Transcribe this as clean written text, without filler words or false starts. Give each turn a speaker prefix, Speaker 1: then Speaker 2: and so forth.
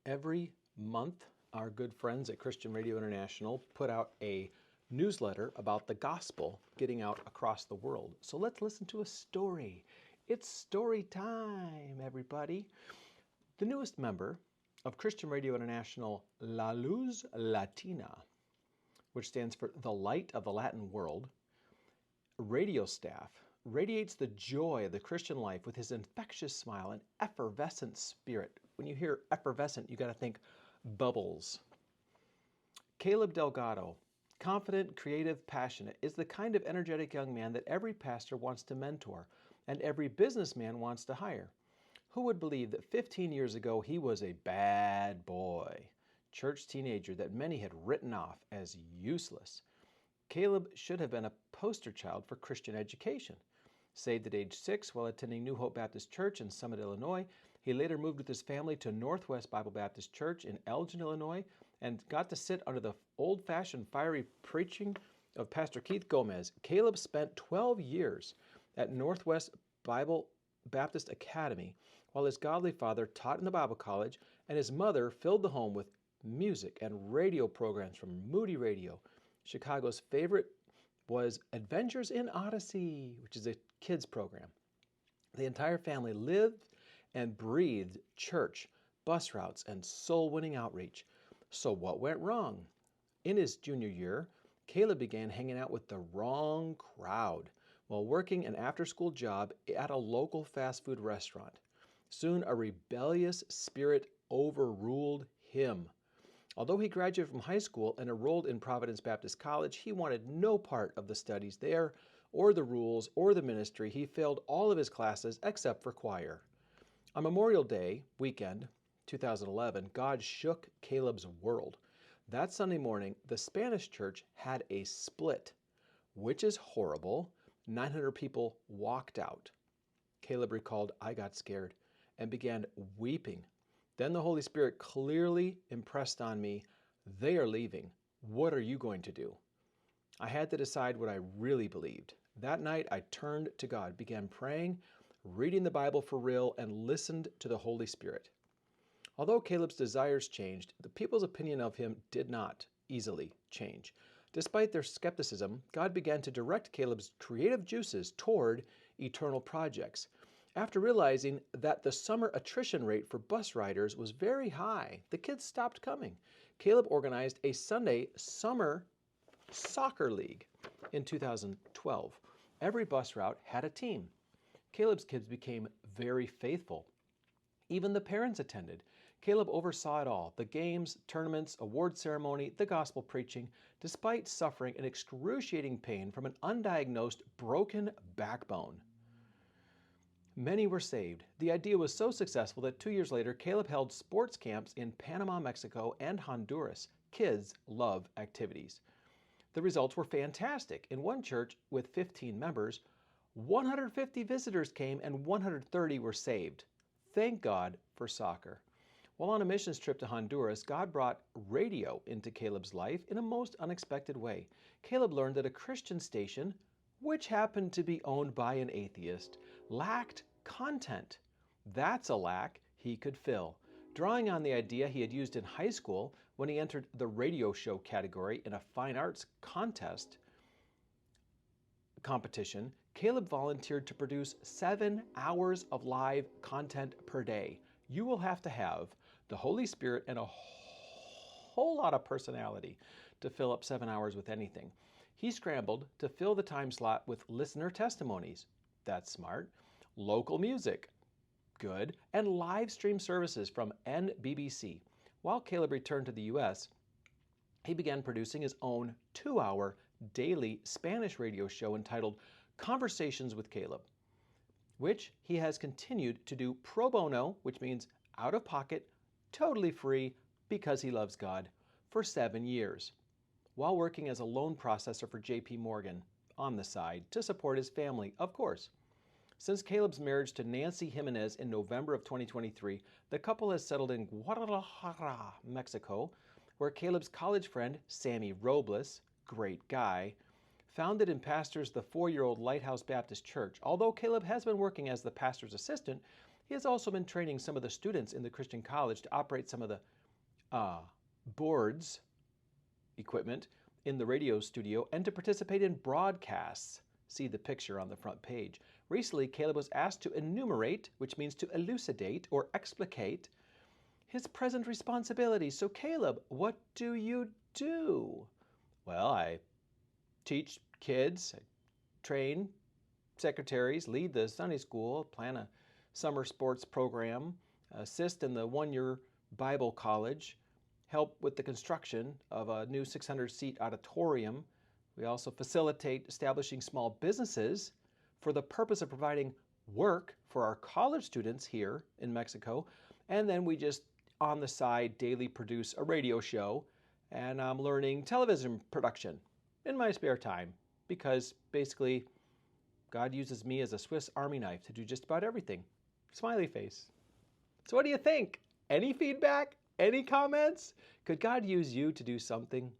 Speaker 1: Every month, our good friends at Christian Radio International put out a newsletter about the gospel getting out across the world. So let's listen to a story. It's story time, everybody. The newest member of Christian Radio International, La Luz Latina, which stands for the light of the Latin world, radio staff, radiates the joy of the Christian life with his infectious smile and effervescent spirit. When you hear effervescent, you got to think bubbles. Caleb Delgado, confident, creative, passionate, is the kind of energetic young man that every pastor wants to mentor and every businessman wants to hire. Who would believe that 15 years ago he was a bad boy, church teenager that many had written off as useless? Caleb should have been a poster child for Christian education. Saved at age 6 while attending New Hope Baptist Church in Summit, Illinois, he later moved with his family to Northwest Bible Baptist Church in Elgin, Illinois, and got to sit under the old-fashioned fiery preaching of Pastor Keith Gomez. Caleb spent 12 years at Northwest Bible Baptist Academy while his godly father taught in the Bible College and his mother filled the home with music and radio programs from Moody Radio. Chicago's favorite was Adventures in Odyssey, which is a kids program. The entire family lived and breathed church, bus routes, and soul-winning outreach. So what went wrong? In his junior year, Caleb began hanging out with the wrong crowd while working an after-school job at a local fast food restaurant. Soon, a rebellious spirit overruled him. Although he graduated from high school and enrolled in Providence Baptist College, he wanted no part of the studies there, or the rules, or the ministry. He failed all of his classes except for choir. On Memorial Day weekend, 2011, God shook Caleb's world. That Sunday morning, the Spanish church had a split, which is horrible. 900 people walked out. Caleb recalled, "I got scared," and began weeping. Then the Holy Spirit clearly impressed on me, "They are leaving. What are you going to do?" I had to decide what I really believed. That night, I turned to God, began praying, reading the Bible for real, and listened to the Holy Spirit. Although Caleb's desires changed, the people's opinion of him did not easily change. Despite their skepticism, God began to direct Caleb's creative juices toward eternal projects. After realizing that the summer attrition rate for bus riders was very high, the kids stopped coming. Caleb organized a Sunday summer soccer league in 2012. Every bus route had a team. Caleb's kids became very faithful. Even the parents attended. Caleb oversaw it all: the games, tournaments, award ceremony, the gospel preaching, despite suffering an excruciating pain from an undiagnosed broken backbone. Many were saved. The idea was so successful that 2 years later, Caleb held sports camps in Panama, Mexico, and Honduras. Kids love activities. The results were fantastic. In one church with 15 members, 150 visitors came and 130 were saved. Thank God for soccer. While on a missions trip to Honduras, God brought radio into Caleb's life in a most unexpected way. Caleb learned that a Christian station, which happened to be owned by an atheist, lacked content. That's a lack he could fill. Drawing on the idea he had used in high school when he entered the radio show category in a fine arts competition, Caleb volunteered to produce 7 hours of live content per day. You will have to have the Holy Spirit and a whole lot of personality to fill up 7 hours with anything. He scrambled to fill the time slot with listener testimonies. That's smart. Local music. Good. And live stream services from NBBC. While Caleb returned to the U.S., he began producing his own 2-hour daily Spanish radio show entitled Conversations with Caleb, which he has continued to do pro bono, which means out of pocket, totally free, because he loves God, for 7 years, while working as a loan processor for J.P. Morgan on the side to support his family, of course. Since Caleb's marriage to Nancy Jimenez in November of 2023, the couple has settled in Guadalajara, Mexico, where Caleb's college friend, Sammy Robles, great guy, founded and pastors the 4-year-old Lighthouse Baptist Church. Although Caleb has been working as the pastor's assistant, He has also been training some of the students in the Christian college to operate some of the boards equipment in the radio studio and to participate in broadcasts. See the picture on the front page. Recently, Caleb was asked to enumerate, which means to elucidate or explicate, his present responsibilities. So Caleb, what do you do? Well, I teach kids, I train secretaries, lead the Sunday school, plan a summer sports program, assist in the one-year Bible college, help with the construction of a new 600-seat auditorium. We also facilitate establishing small businesses for the purpose of providing work for our college students here in Mexico. And then we just, on the side, daily produce a radio show. And I'm learning television production in my spare time because basically God uses me as a Swiss Army knife to do just about everything. Smiley face. So what do you think? Any feedback? Any comments? Could God use you to do something